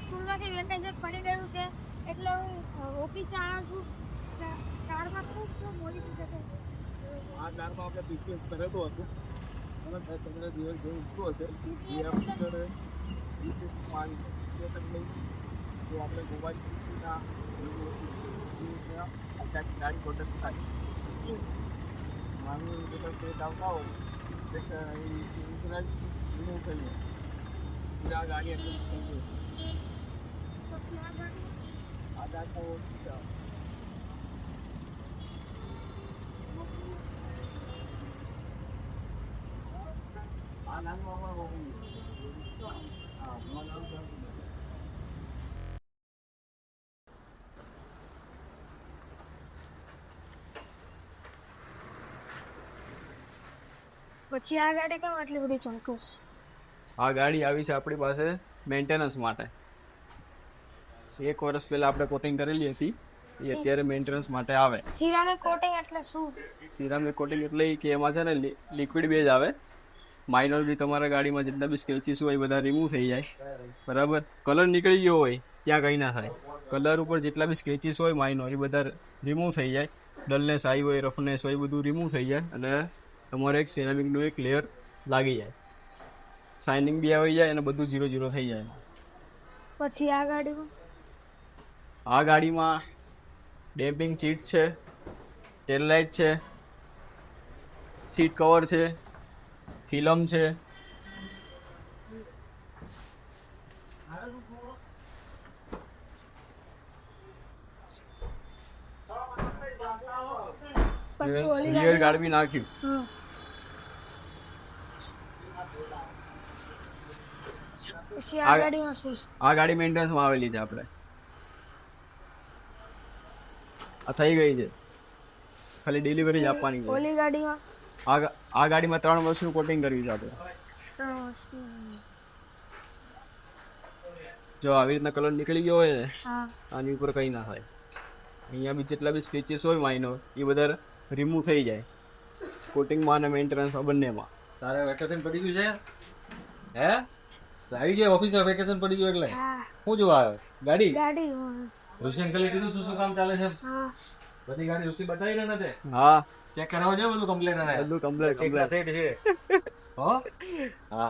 સ્કૂલમાંથી વેકેશન પડી ગયું છે એટલે હું ઓફિસે આવ્યો છું. કારમાં ખૂબ મોડી થઈ જશે. આ કારમાં આપણે બિઝનેસ કરેલો હતો અને 10-15 દિવસ જેવું ઉઠતું હશે એ આપણે તો આપણે મોબાઈલના ગાડી કોન્ટેક્ટ થાય મારું બધા સ્ટેટ આવતા હોય ઇન્સ્યોરન્સ રિમૂવ કરીએ આ ગાડી એટલી આ ગાડી પછી આ ગાડી કેમ આટલી બધી ચમકસ? આ ગાડી આવી છે આપણી પાસે મેન્ટેનન્સ માટે. 1 વર્ષ પહેલા આપણે કોટિંગ કરેલી હતી એ અત્યારે મેન્ટેનન્સ માટે આવે. સિરામિક કોટિંગ એટલે શું? સિરામિક કોટિંગ એટલે કે એમાં છે ને લિક્વિડ બેઝ આવે. માઇનર બી તમારા ગાડીમાં જેટલા બી સ્કેચીસ હોય એ બધા રિમૂવ થઈ જાય, બરાબર. કલર નીકળી ગયો હોય ત્યાં કંઈ ના થાય. કલર ઉપર જેટલા બી સ્કેચીસ હોય માઇનર એ બધા રિમૂવ થઈ જાય. ડલનેસ આવી હોય, રફનેસ હોય, એ બધું રિમૂવ થઈ જાય અને તમારે એક સિરામિકનું એક લેયર લાગી જાય. શાઇનિંગ બી આવી જાય અને બધું 0-0 થઈ જાય. પછી આ ગાડીમાં ડેમ્પિંગ સીટ છે, ટેલ લાઇટ છે, સીટ કવર છે, ફિલ્મ છે. રિયર ગાર્ડ બી નાખ્યું. પછી આ ગાડીમાં શું છે? આ ગાડી મેન્ટેનન્સમાં આવેલી છે આપણે. આ થઈ ગઈ છે, ખાલી ડિલિવરી જ આપવાની છે. ઓલી ગાડીમાં આ ગાડીમાં 3 વર્ષનું કોટિંગ કર્યું છે આપણે. જો આવી રીતના કલર નીકળી ગયો હોય ને આની ઉપર કંઈ ના થાય. અહીંયા બી જેટલા બી સ્કેચીસ હોય માઇનર એ બધા રિમૂવ થઈ જાય કોટિંગમાં અને મેન્ટેનન્સમાં બંનેમાં. તારે વેકેશન પડી ગયું છે? હે આવી ગયા ઓફિસમાં વેકેશન પડી ગયું એટલે શું જોવા આવ્યો? ગાડી ઋષિ અંકલે કીધું શું કામ ચાલે છે? બધી ગાડી ઋષિ બતાવી ને નથી? હા, ચેક કરાવવા જાવ બધું કમ્પ્લેટ બધું કમ્પ્લેટ છે. હો હા